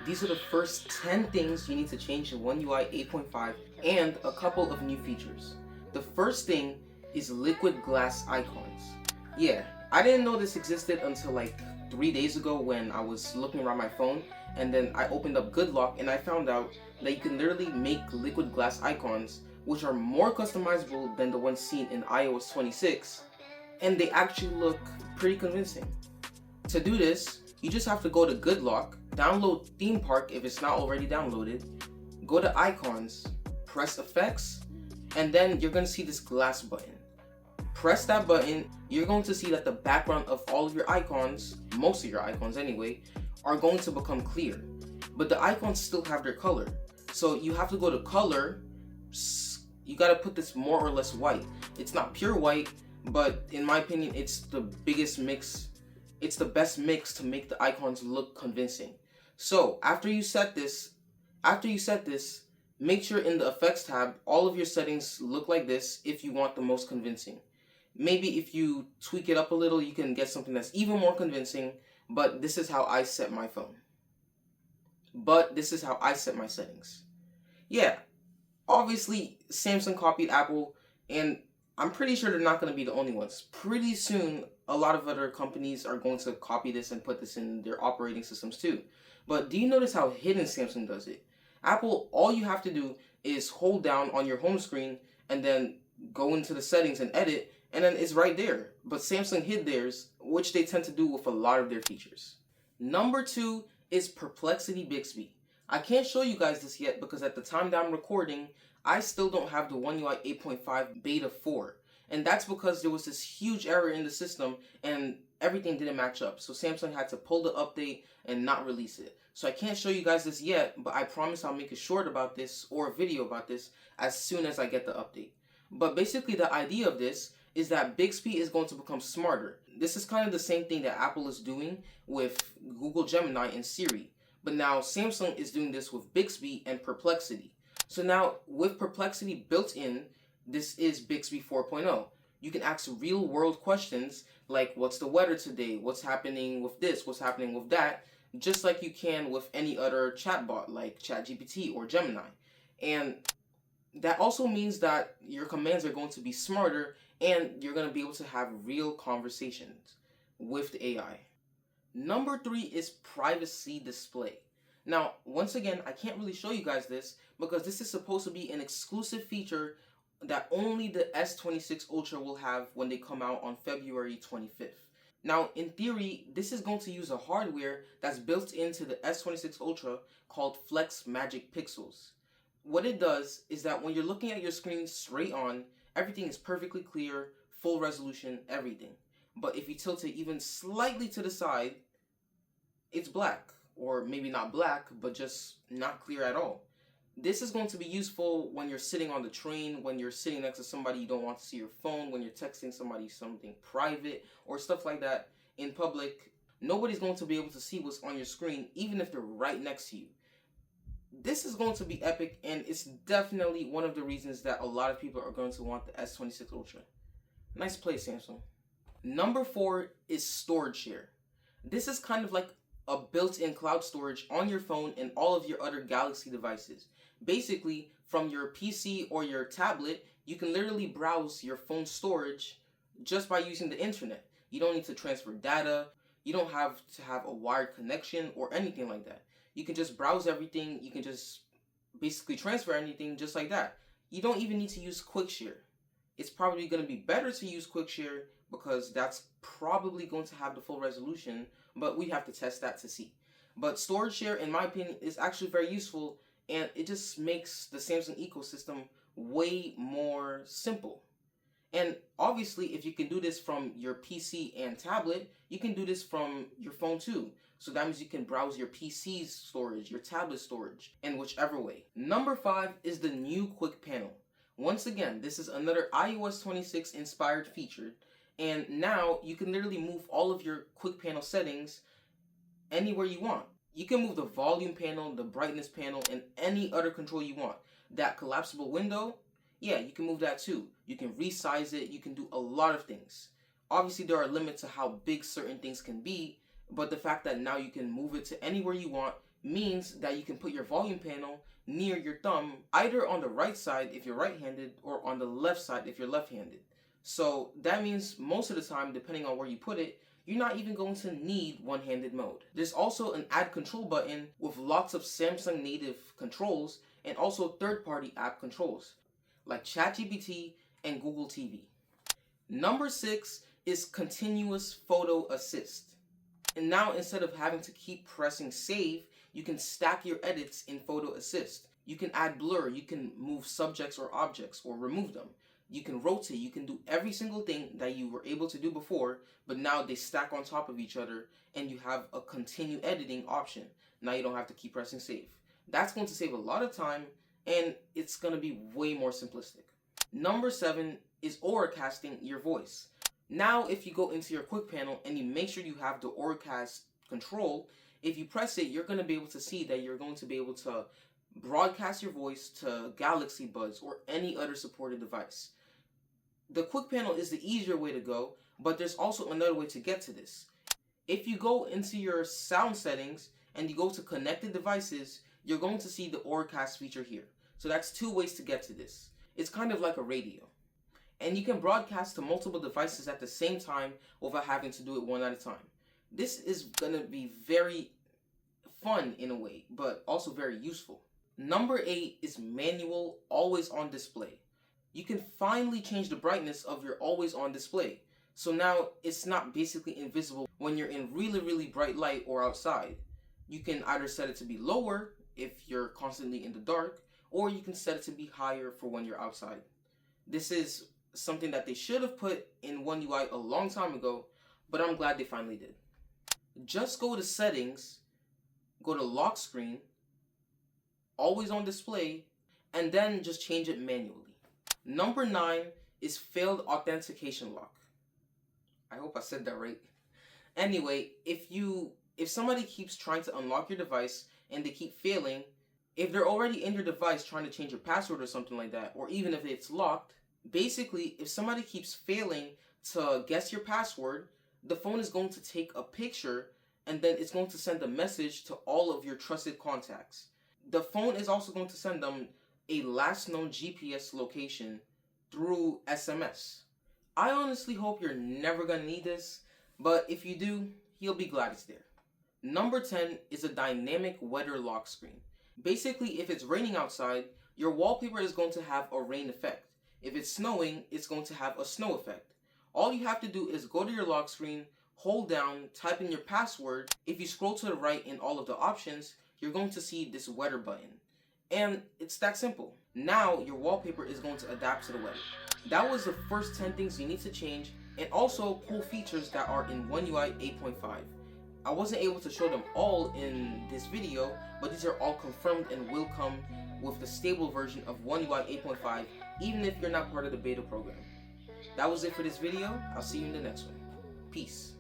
These are the first 10 things you need to change in One UI 8.5 and a couple of new features. The first thing is liquid glass icons. Yeah, I didn't know this existed until like 3 days ago when I was looking around my phone, and then I opened up GoodLock and I found out that you can literally make liquid glass icons which are more customizable than the ones seen in iOS 26, and they actually look pretty convincing. To do this, you just have to go to GoodLock, download Theme Park if it's not already downloaded, go to Icons, press Effects, and then you're going to see this glass button. Press that button, you're going to see that the background of all of your icons, most of your icons anyway, are going to become clear. But the icons still have their color. So you have to go to Color, you got to put this more or less white. It's not pure white, but in my opinion, it's the biggest mix. It's the best mix to make the icons look convincing. So after you set this, make sure in the effects tab, all of your settings look like this if you want the most convincing. Maybe if you tweak it up a little, you can get something that's even more convincing, but this is how I set my phone. This is how I set my settings. Yeah, obviously Samsung copied Apple, and I'm pretty sure they're not going to be the only ones. Pretty soon, a lot of other companies are going to copy this and put this in their operating systems too. But do you notice how hidden Samsung does it? Apple, all you have to do is hold down on your home screen and then go into the settings and edit, and then it's right there. But Samsung hid theirs, which they tend to do with a lot of their features. Number 2 is Perplexity Bixby. I can't show you guys this yet because at the time that I'm recording, I still don't have the One UI 8.5 Beta 4. And that's because there was this huge error in the system and everything didn't match up. So Samsung had to pull the update and not release it. So I can't show you guys this yet, but I promise I'll make a short about this or a video about this as soon as I get the update. But basically the idea of this is that Bixby is going to become smarter. This is kind of the same thing that Apple is doing with Google Gemini and Siri. But now Samsung is doing this with Bixby and Perplexity. So now with Perplexity built in, this is Bixby 4.0. You can ask real world questions like what's the weather today, what's happening with this, what's happening with that, just like you can with any other chatbot like ChatGPT or Gemini. And that also means that your commands are going to be smarter and you're going to be able to have real conversations with the AI. Number 3 is privacy display. Now, once again, I can't really show you guys this because this is supposed to be an exclusive feature that only the S26 Ultra will have when they come out on February 25th. Now, in theory, this is going to use a hardware that's built into the S26 Ultra called Flex Magic Pixels. What it does is that when you're looking at your screen straight on, everything is perfectly clear, full resolution, everything. But if you tilt it even slightly to the side, it's black. Or maybe not black, but just not clear at all. This is going to be useful when you're sitting on the train, when you're sitting next to somebody you don't want to see your phone, when you're texting somebody something private, or stuff like that in public. Nobody's going to be able to see what's on your screen, even if they're right next to you. This is going to be epic, and it's definitely one of the reasons that a lot of people are going to want the S26 Ultra. Nice play, Samsung. Number 4 is storage share. This is kind of like a built-in cloud storage on your phone and all of your other Galaxy devices. Basically, from your PC or your tablet, you can literally browse your phone storage just by using the internet. You don't need to transfer data. You don't have to have a wired connection or anything like that. You can just browse everything. You can just basically transfer anything just like that. You don't even need to use QuickShare. It's probably going to be better to use QuickShare because that's probably going to have the full resolution, but we have to test that to see. But storage share, in my opinion, is actually very useful, and it just makes the Samsung ecosystem way more simple. And obviously, if you can do this from your PC and tablet, you can do this from your phone too. So that means you can browse your PC's storage, your tablet storage, and whichever way. Number 5 is the new Quick Panel. Once again, this is another iOS 26 inspired feature. And now you can literally move all of your Quick Panel settings anywhere you want. You can move the volume panel, the brightness panel, and any other control you want. That collapsible window, yeah, you can move that too. You can resize it. You can do a lot of things. Obviously, there are limits to how big certain things can be, but the fact that now you can move it to anywhere you want means that you can put your volume panel near your thumb, either on the right side if you're right-handed or on the left side if you're left-handed. So that means most of the time, depending on where you put it, you're not even going to need one-handed mode. There's also an add control button with lots of Samsung native controls and also third-party app controls like ChatGPT and Google TV. Number 6 is continuous photo assist. And now instead of having to keep pressing save, you can stack your edits in photo assist. You can add blur, you can move subjects or objects or remove them. You can rotate, you can do every single thing that you were able to do before, but now they stack on top of each other and you have a continue editing option. Now you don't have to keep pressing save. That's going to save a lot of time and it's going to be way more simplistic. Number 7 is auracasting your voice. Now if you go into your quick panel and you make sure you have the auracast control, if you press it, you're going to be able to see that you're going to be able to broadcast your voice to Galaxy Buds or any other supported device. The quick panel is the easier way to go, but there's also another way to get to this. If you go into your sound settings and you go to connected devices, you're going to see the auracast feature here. So that's 2 ways to get to this. It's kind of like a radio. And you can broadcast to multiple devices at the same time without having to do it one at a time. This is going to be very fun in a way, but also very useful. Number 8 is manual always on display. You can finally change the brightness of your always on display. So now it's not basically invisible when you're in really, really bright light or outside. You can either set it to be lower if you're constantly in the dark, or you can set it to be higher for when you're outside. This is something that they should have put in One UI a long time ago, but I'm glad they finally did. Just go to settings, go to lock screen, always on display, and then just change it manually. Number 9 is failed authentication lock. I hope I said that right. Anyway, if somebody keeps trying to unlock your device and they keep failing, if they're already in your device trying to change your password or something like that, or even if it's locked, basically if somebody keeps failing to guess your password, the phone is going to take a picture and then it's going to send a message to all of your trusted contacts. The phone is also going to send them a last known GPS location through SMS. I honestly hope you're never going to need this, but if you do, you'll be glad it's there. Number 10 is a dynamic weather lock screen. Basically, if it's raining outside, your wallpaper is going to have a rain effect. If it's snowing, it's going to have a snow effect. All you have to do is go to your lock screen, hold down, type in your password. If you scroll to the right in all of the options, you're going to see this weather button. And it's that simple. Now your wallpaper is going to adapt to the weather. That was the first 10 things you need to change, and also cool features that are in One UI 8.5. I wasn't able to show them all in this video, but these are all confirmed and will come with the stable version of One UI 8.5, even if you're not part of the beta program. That was it for this video. I'll see you in the next one. Peace.